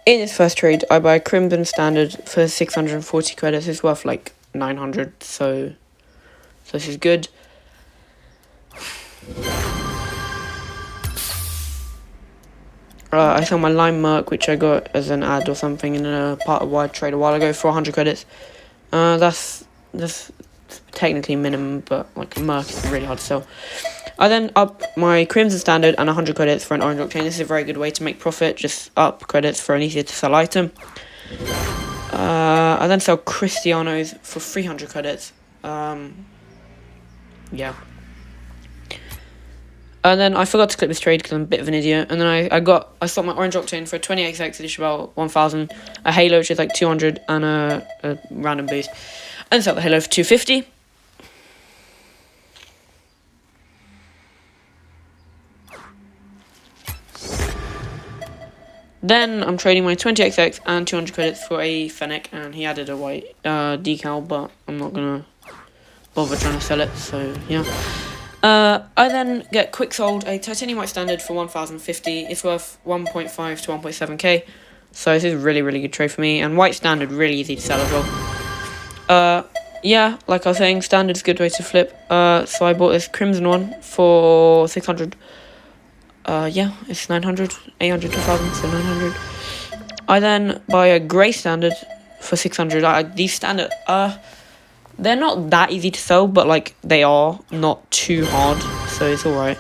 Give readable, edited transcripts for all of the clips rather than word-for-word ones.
In this first trade, I buy Crimson Standard for 640 credits. It's worth like 900, so this is good. I sell my Lime Merc, which I got as an ad or something in a part of wide trade a while ago for 100 credits. That's technically minimum, but like Merc is really hard to sell. I then up my Crimson Standard and 100 credits for an Orange Octane. This is a very good way to make profit, just up credits for an easier to sell item. I then sell Cristianos for 300 credits. Yeah. And then I forgot to clip this trade because I'm a bit of an idiot. And then I sold my Orange Octane for a 20xx, which is about 1,000. A Halo, which is like 200, and a random boost. And sell the Halo for 250. Then I'm trading my 20xx and 200 credits for a Fennec, and he added a white decal, but I'm not gonna bother trying to sell it, so yeah. I then get quick sold a Titanium White Standard for 1,050. It's worth 1.5 to 1.7k, so this is a really, really good trade for me, and White Standard really easy to sell as well. Yeah, like I was saying, Standard's a good way to flip. So I bought this Crimson one for 600. Yeah, it's 900, 800 to 1,000, so 900. I then buy a Grey Standard for 600. These Standard, they're not that easy to sell, but like they are not too hard, so it's alright.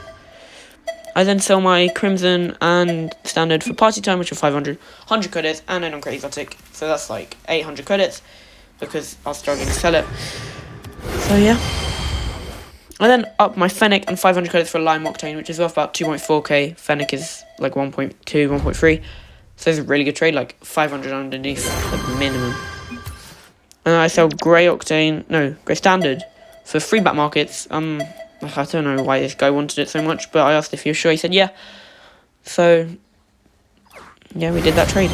I then sell my Crimson and Standard for Party Time, which are 500, 100 credits, and an non-credit exotic. So that's like 800 credits, because I was struggling to sell it. So yeah. I then up my Fennec and 500 credits for a Lime Octane, which is worth about 2.4k. Fennec is like 1.2, 1.3. So it's a really good trade, like 500 underneath, like minimum. And I sell Grey Standard for free back markets. I don't know why this guy wanted it so much, but I asked if he was sure. He said yeah. So yeah, we did that trade.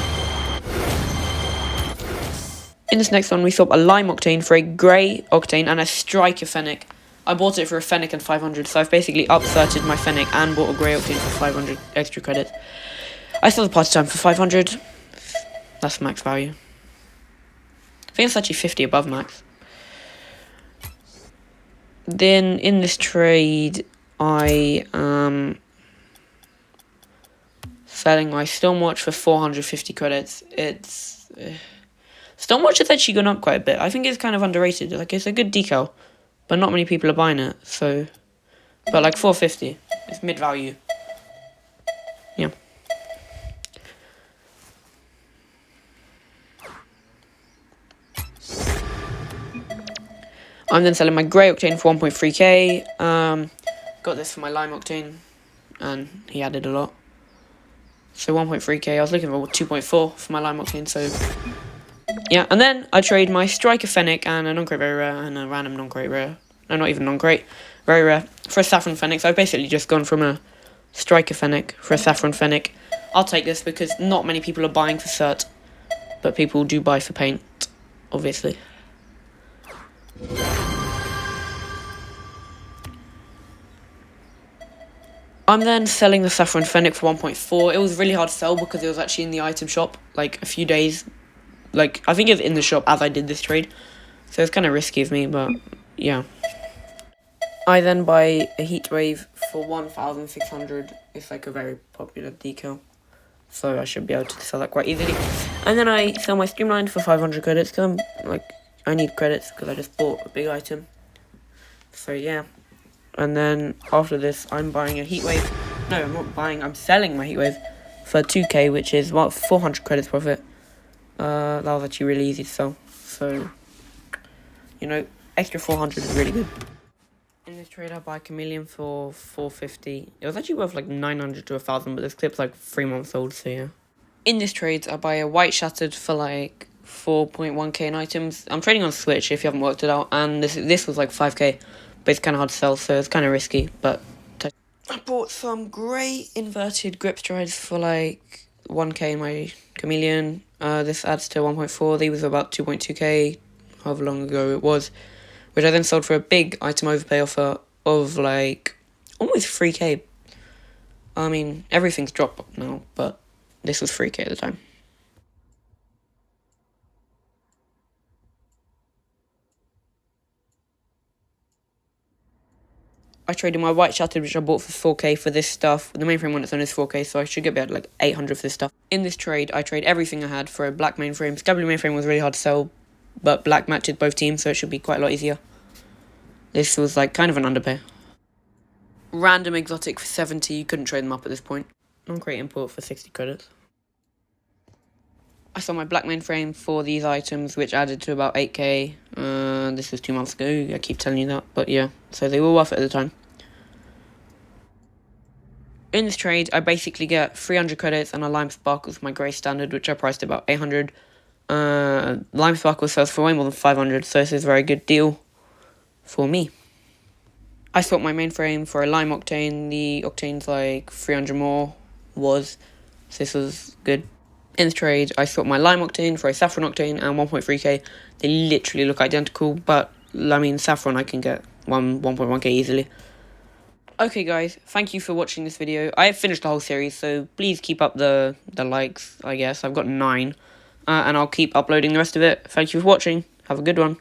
In this next one, we swap a Lime Octane for a Grey Octane and a Striker Fennec. I bought it for a Fennec and 500, so I've basically upserted my Fennec and bought a Grey Octane for 500 extra credits. I sell the Party Time for 500. That's max value. I think it's actually 50 above max. Then in this trade, I am selling my Stormwatch for 450 credits. Stormwatch has actually gone up quite a bit. I think it's kind of underrated. Like, it's a good decal, but not many people are buying it. So, but like 450, it's mid value. Yeah. I'm then selling my Grey Octane for 1.3k. Got this for my Lime Octane, and he added a lot. So 1.3k. I was looking for 2.4 for my Lime Octane, so yeah. And then I trade my Striker Fennec and a non-crate very rare and a random non-crate rare. No, not even non-crate. Very rare. For a Saffron Fennec. So I've basically just gone from a Striker Fennec for a Saffron Fennec. I'll take this because not many people are buying for cert, but people do buy for paint, obviously. I'm then selling the Saffron Fennec for 1.4. It was really hard to sell because it was actually in the item shop, like a few days. Like, I think it was in the shop as I did this trade. So it's kind of risky of me, but yeah. I then buy a Heatwave for 1,600. It's like a very popular decal, so I should be able to sell that quite easily. And then I sell my Streamline for 500 credits because I need credits because I just bought a big item. So yeah. And then after this, I'm buying a Heatwave. No, I'm not buying. I'm selling my Heatwave for 2k, which is about 400 credits profit. That was actually really easy to sell. So, you know, extra 400 is really good. In this trade, I buy Chameleon for 450. It was actually worth like 900 to 1,000, but this clip's like 3 months old, so yeah. In this trade, I buy a White Shattered for like 4.1k in items. I'm trading on Switch if you haven't worked it out, and this was like 5k, but it's kind of hard to sell, so it's kind of risky. But I bought some grey inverted grip strides for like 1k in my Chameleon. This adds to 1.4. These was about 2.2k, however long ago it was, which I then sold for a big item overpay offer of like almost 3k. I mean, everything's dropped now, but this was 3k at the time. I traded my white shattered, which I bought for 4k, for this stuff. The mainframe on its own is 4k, so I should get about like 800 for this stuff. In this trade, I trade everything I had for a black mainframe. Sky blue mainframe was really hard to sell, but black matches both teams, so it should be quite a lot easier. This was like kind of an underpay. Random exotic for 70, you couldn't trade them up at this point. Non-crate import for 60 credits. I sold my black mainframe for these items, which added to about 8k. This was 2 months ago, I keep telling you that, but yeah, so they were worth it at the time. In this trade, I basically get 300 credits and a lime sparkles for my grey standard, which I priced about 800. Lime sparkles sells for way more than 500, so this is a very good deal for me. I swapped my mainframe for a lime octane. The octane's like 300 more so this was good. In the trade, I swapped my lime octane for a saffron octane and 1.3k. They literally look identical, but I mean, saffron I can get 1.1k easily. Okay guys, thank you for watching this video. I have finished the whole series, so please keep up the likes, I guess. I've got 9, and I'll keep uploading the rest of it. Thank you for watching. Have a good one.